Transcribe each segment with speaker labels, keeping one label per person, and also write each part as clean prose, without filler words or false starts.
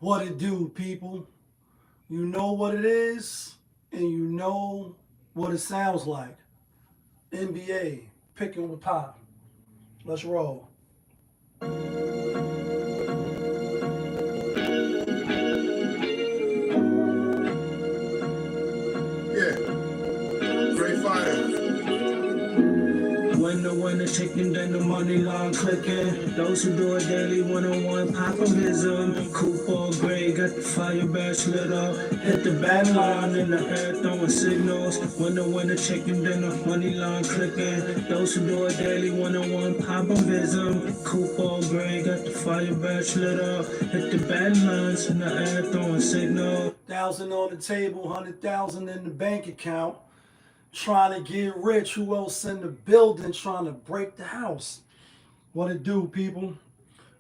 Speaker 1: What it do, people? You know what it is, and you know what it sounds like. NBA, picking with Pop. Let's roll.
Speaker 2: Yeah, great fighter.
Speaker 3: When the winner's chicken, then the money line clicking. Those who do it daily, one-on-one popovism. Coupon gray, got the fire badge lit up. Hit the bat line in the air, throwing signals. When the winner's chicken, then the money line clicking. Those who do it daily, one-on-one popovism. Coupon gray, got the fire badge lit up. Hit the bat lines in the air, throwing signals.
Speaker 1: 1,000 on the table, 100,000 in the bank account. Trying to get rich. Who else in the building trying to break the house? What it do, people?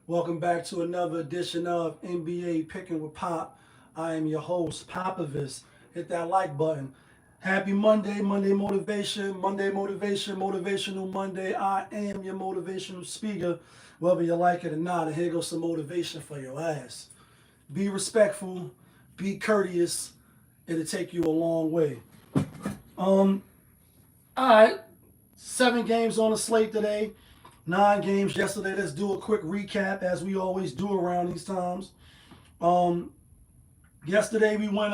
Speaker 1: Welcome back to another edition of NBA Picking with Pop. I am your host, Popovich. Hit that like button. Happy Monday, Monday motivation, motivational Monday. I am your motivational speaker, whether you like it or not. And here goes some motivation for your ass. Be respectful, be courteous. It'll take you a long way. All right, 7 games on the slate today, 9 games yesterday. Let's do a quick recap as we always do around these times. Yesterday we went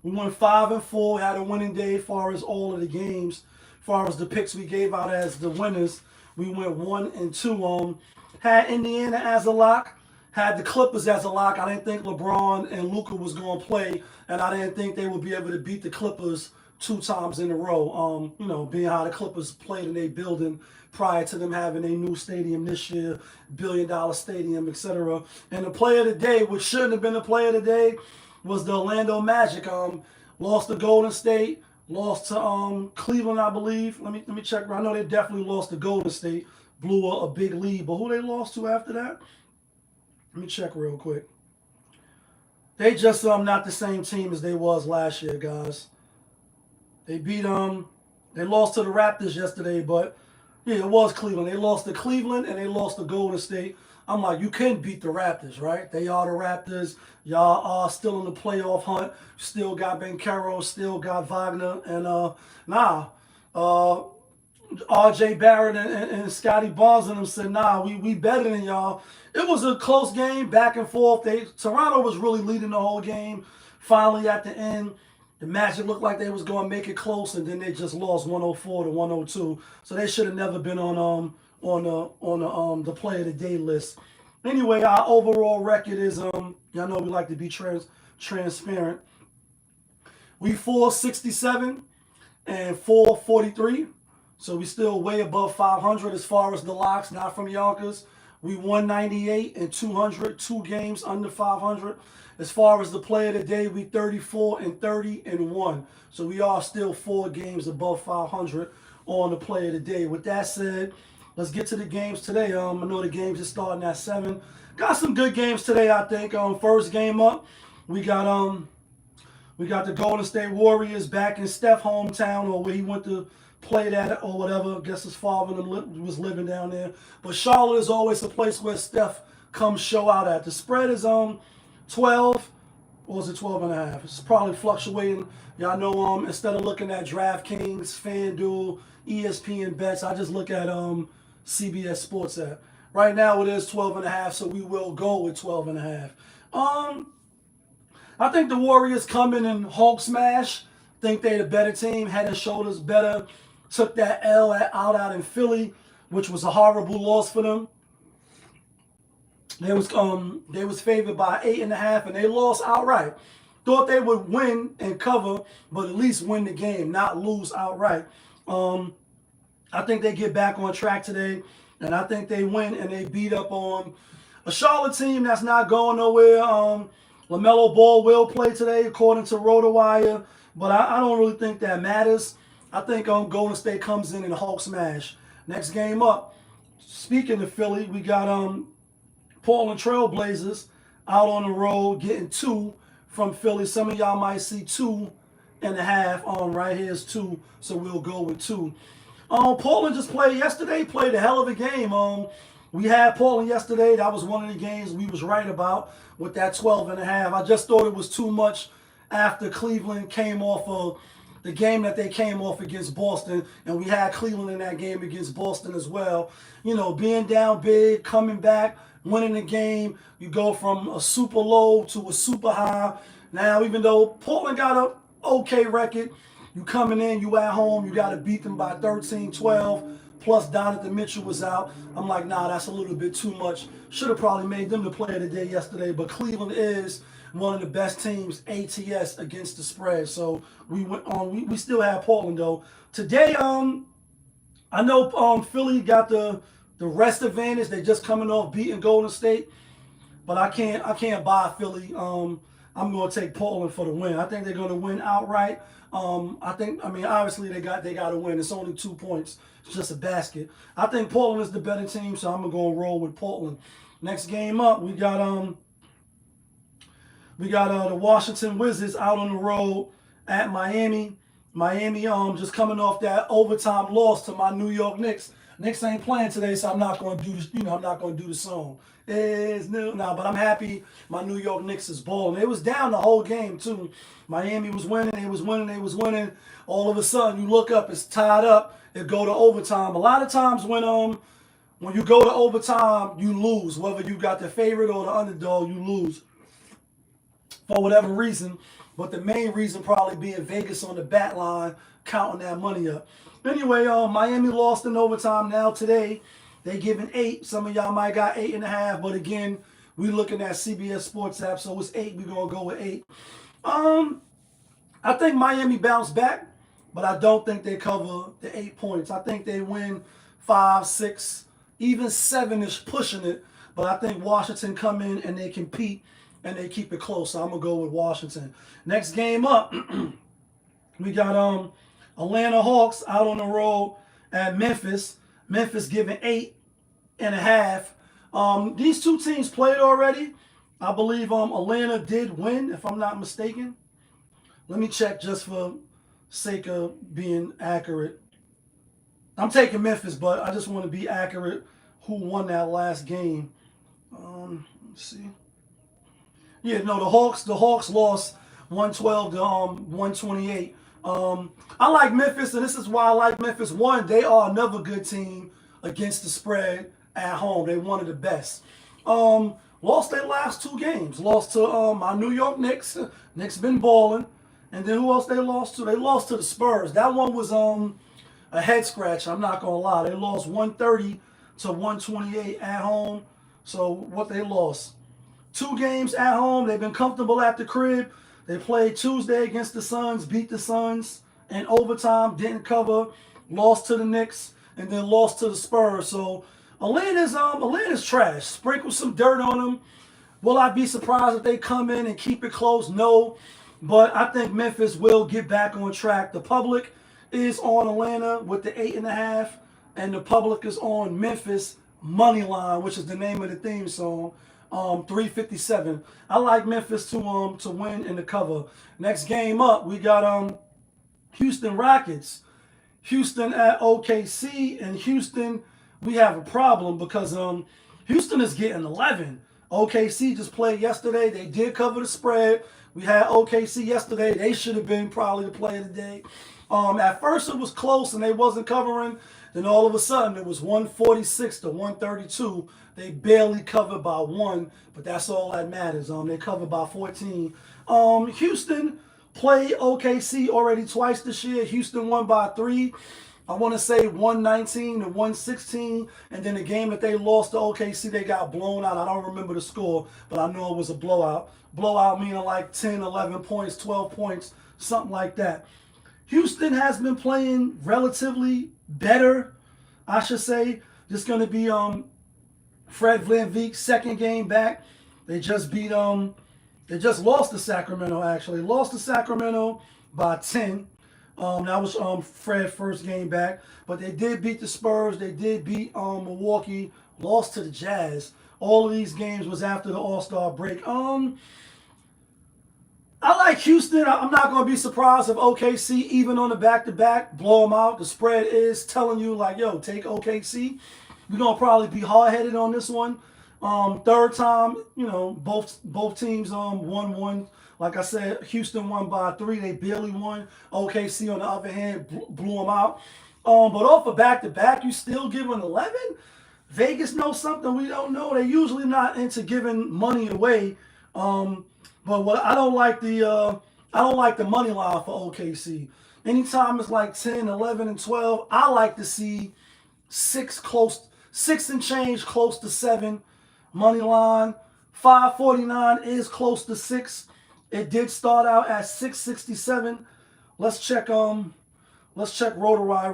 Speaker 1: 5-4, had a winning day as far as all of the games. As far as the picks we gave out as the winners, we went 1-2. Had Indiana as a lock, had the Clippers as a lock. I didn't think LeBron and Luka was going to play, and I didn't think they would be able to beat the Clippers 2 times in a row. Being how the Clippers played in their building prior to them having a new stadium this year, $1 billion stadium, etc. And the player of the day, which shouldn't have been the player of the day, was the Orlando Magic. Lost to Golden State, lost to Cleveland, I believe. Let me check. I know they definitely lost to Golden State, blew a big lead. But who they lost to after that? Let me check real quick. They just not the same team as they was last year, guys. They they lost to the Raptors yesterday, but yeah, it was Cleveland. They lost to Cleveland and they lost to Golden State. I'm like, you can beat the Raptors, right? They are the Raptors. Y'all are still in the playoff hunt. Still got Bencaro, still got Wagner, and RJ Barrett and Scotty Barnes and them said, we better than y'all. It was a close game, back and forth. Toronto was really leading the whole game. Finally, at the end, the Magic looked like they was going to make it close, and then they just lost 104 to 102. So they should have never been on the Player of the Day list. Anyway, our overall record is y'all know we like to be transparent. We 467 and 443. So we still way above 500 as far as the locks, not from Yonkers. We 198 and 200, 2 games under 500. As far as the player of the day, we 34 and 30 and 1. So we are still 4 games above 500 on the player of the day. With that said, let's get to the games today. I know the games are starting at 7. Got some good games today, I think. First game up, we got the Golden State Warriors back in Steph's hometown, or where he went to play that or whatever. I guess his father was living down there. But Charlotte is always a place where Steph comes show out at. The spread is 12, or is it 12.5? It's probably fluctuating. Y'all know instead of looking at DraftKings, FanDuel, ESPN bets, I just look at CBS Sports app. Right now it is 12.5, so we will go with 12.5. I think the Warriors coming in Hulk smash. Think they the better team, head and shoulders better. Took that L out in Philly, which was a horrible loss for them. They was favored by 8.5, and they lost outright. Thought they would win and cover, but at least win the game, not lose outright. I think they get back on track today, and I think they win and they beat up on a Charlotte team that's not going nowhere. LaMelo Ball will play today, according to RotoWire, but I don't really think that matters. I think Golden State comes in and Hulk smash. Next game up, speaking of Philly, we got Portland Trail Blazers out on the road getting 2 from Philly. Some of y'all might see 2.5. Right here is 2, so we'll go with 2. Portland just played yesterday, played a hell of a game. We had Portland yesterday. That was one of the games we was right about with that 12.5. I just thought it was too much after Cleveland came off of the game that they came off against Boston, and we had Cleveland in that game against Boston as well. You know, being down big, coming back, winning the game, you go from a super low to a super high. Now, even though Portland got a okay record, you coming in, you at home, you got to beat them by 13-12, plus Donovan Mitchell was out. I'm like, nah, that's a little bit too much. Should have probably made them the player of the day yesterday, but Cleveland is one of the best teams ATS against the spread. So we went on. We still have Portland though. Today, I know Philly got the rest advantage. They just coming off beating Golden State, but I can't buy Philly. I'm going to take Portland for the win. I think they're going to win outright. I mean, obviously they got to win. It's only 2 points. It's just a basket. I think Portland is the better team, so I'm going to go and roll with Portland. Next game up, we got the Washington Wizards out on the road at Miami. Miami just coming off that overtime loss to my New York Knicks. Knicks ain't playing today, so I'm not going to do this. I'm not going to do the song. It's new now, but I'm happy my New York Knicks is balling. It was down the whole game too. Miami was winning. They was winning. All of a sudden, you look up, it's tied up. It go to overtime. A lot of times when you go to overtime, you lose. Whether you got the favorite or the underdog, you lose for whatever reason. But the main reason probably being Vegas on the bat line, counting that money up. Anyway, Miami lost in overtime. Now today, they giving 8. Some of y'all might got 8.5, but again, we looking at CBS Sports app, so it's 8. We're gonna go with 8. I think Miami bounced back, but I don't think they cover the 8 points. I think they win 5, 6, even 7-ish, pushing it. But I think Washington come in and they compete and they keep it close. So I'm gonna go with Washington. Next game up, we got Atlanta Hawks out on the road at Memphis. Memphis giving 8.5. These two teams played already. I believe Atlanta did win, if I'm not mistaken. Let me check just for sake of being accurate. I'm taking Memphis, but I just want to be accurate who won that last game. Let's see. Yeah, no, the Hawks lost 112 to 128. I like Memphis, and this is why I like Memphis. One, they are another good team against the spread at home. They one of the best. Lost their last 2 games. Lost to my New York Knicks. Knicks been balling. And then who else they lost to? They lost to the Spurs. That one was a head scratch. I'm not gonna lie. They lost 130 to 128 at home. So what they lost? 2 games at home. They've been comfortable at the crib. They played Tuesday against the Suns, beat the Suns in overtime, didn't cover, lost to the Knicks, and then lost to the Spurs. So Atlanta's trash. Sprinkle some dirt on them. Will I be surprised if they come in and keep it close? No. But I think Memphis will get back on track. The public is on Atlanta with the 8.5, and the public is on Memphis money line, which is the name of the theme song. 357. I like Memphis to win in the cover. Next game up, we got Houston Rockets. Houston at OKC, and Houston, we have a problem because Houston is getting 11. OKC just played yesterday. They did cover the spread. We had OKC yesterday. They should have been probably the play of the day. At first it was close and they wasn't covering. Then all of a sudden it was 146 to 132. They barely covered by 1, but that's all that matters. They covered by 14. Houston played OKC already twice this year. Houston won by 3. I want to say 119 to 116. And then the game that they lost to OKC, they got blown out. I don't remember the score, but I know it was a blowout. Blowout meaning like 10, 11 points, 12 points, something like that. Houston has been playing relatively better, I should say. Just going to be Fred VanVleet's second game back. They just beat they just lost to Sacramento, actually. Lost to Sacramento by 10. That was Fred's first game back. But they did beat the Spurs. They did beat Milwaukee. Lost to the Jazz. All of these games was after the All-Star break. I like Houston. I'm not going to be surprised if OKC, even on the back-to-back, blow them out. The spread is telling you, like, yo, take OKC. We're gonna probably be hard-headed on this one. Third time, both teams won one. Like I said, Houston won by 3. They barely won. OKC on the other hand blew them out. But off of back-to-back, you still giving 11? Vegas knows something we don't know. They're usually not into giving money away. But what I don't like the money line for OKC. Anytime it's like 10, 11, and 12, I like to see 6 and change close to 7 money line. 549 is close to 6. It did start out at 667. Let's check RotoWire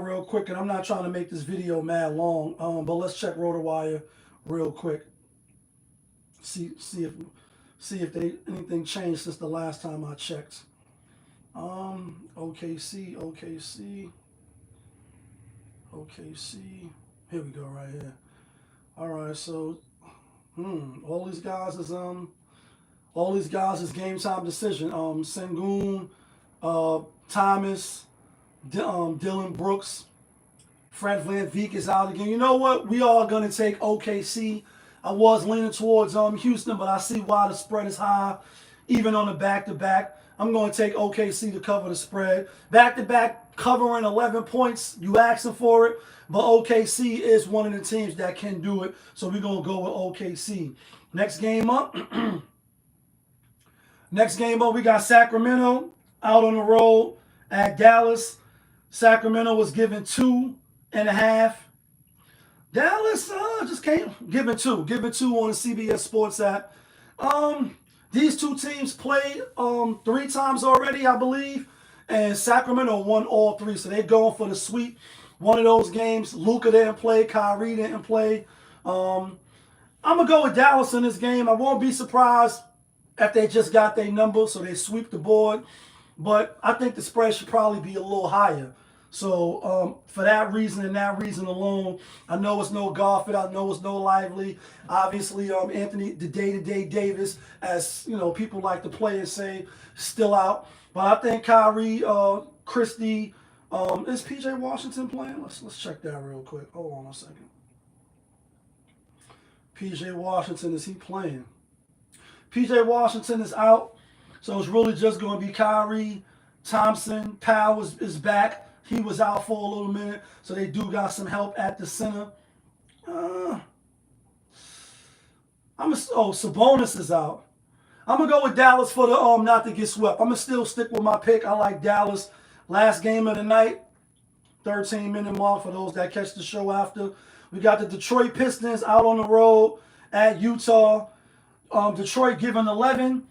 Speaker 1: real quick, and I'm not trying to make this video mad long, but let's check RotoWire real quick. See if anything changed since the last time I checked. OKC. Here we go, right here. All right, so all these guys is game time decision. Sengun, Thomas, Dylan Brooks, Fred VanVleet is out again. You know what? We are gonna take OKC. I was leaning towards Houston, but I see why the spread is high, even on the back-to-back. I'm going to take OKC to cover the spread. Back-to-back covering 11 points. You asking for it, but OKC is one of the teams that can do it, so we're going to go with OKC. Next game up, we got Sacramento out on the road at Dallas. Sacramento was given 2.5. Dallas just can't give it 2. Give it 2 on the CBS Sports app. These two teams played 3 times already, I believe, and Sacramento won all 3, so they're going for the sweep. One of those games, Luka didn't play, Kyrie didn't play. I'm gonna go with Dallas in this game. I won't be surprised if they just got their number, so they sweep the board. But I think the spread should probably be a little higher. So for that reason and that reason alone, I know it's no Garfield, I know it's no Lively. Obviously, Anthony, the day-to-day Davis, as people like to play and say, still out. But I think Kyrie, Christie, is PJ Washington playing? Let's check that real quick. Hold on a second. PJ Washington, is he playing? PJ Washington is out, so it's really just going to be Kyrie, Thompson. Powell is back. He was out for a little minute, so they do got some help at the center. Sabonis is out. I'm gonna go with Dallas for the not to get swept. I'm gonna still stick with my pick. I like Dallas. Last game of the night, 13-minute mark for those that catch the show after. We got the Detroit Pistons out on the road at Utah. Detroit given 11.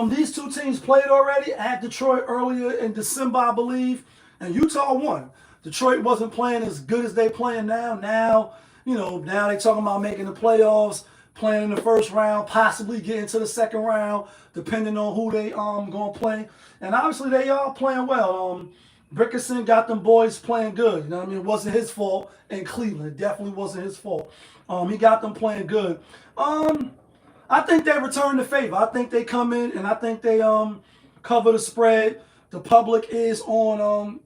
Speaker 1: These two teams played already at Detroit earlier in December, I believe. And Utah won. Detroit wasn't playing as good as they playing now. Now they talking about making the playoffs, playing in the first round, possibly getting to the second round, depending on who they gonna play. And obviously they are playing well. Briggs got them boys playing good. You know what I mean? It wasn't his fault in Cleveland. It definitely wasn't his fault. He got them playing good. I think they return the favor. I think they come in and I think they cover the spread. The public is on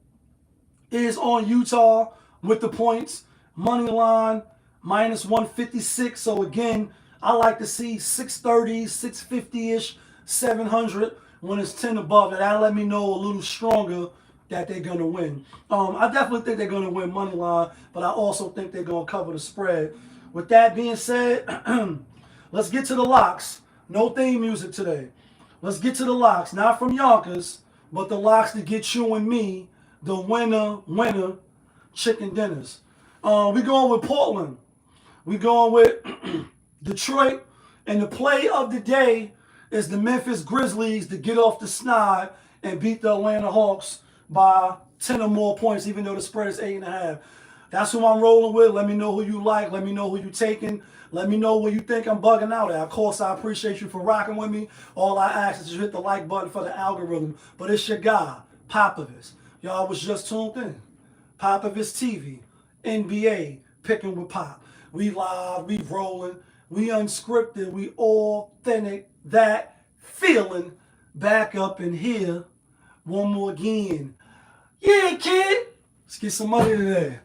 Speaker 1: Utah with the points. Money line minus 156. So again, I like to see 630, 650-ish, 700 when it's 10 above. And that'll let me know a little stronger that they're going to win. I definitely think they're going to win money line, but I also think they're going to cover the spread. With that being said, let's get to the locks. No theme music today. Let's get to the locks. Not from Yonkers, but the locks to get you and me the winner chicken dinners. We going with Portland. We going with Detroit. And the play of the day is the Memphis Grizzlies to get off the snide and beat the Atlanta Hawks by 10 or more points, even though the spread is 8.5. That's who I'm rolling with. Let me know who you like. Let me know who you taking. Let me know where you think I'm bugging out at. Of course, I appreciate you for rocking with me. All I ask is you hit the like button for the algorithm. But it's your guy, Popovich. Y'all was just tuned in. Popovich TV, NBA, picking with Pop. We live, we rolling, we unscripted, we authentic. That feeling back up in here. One more again. Yeah, kid. Let's get some money today.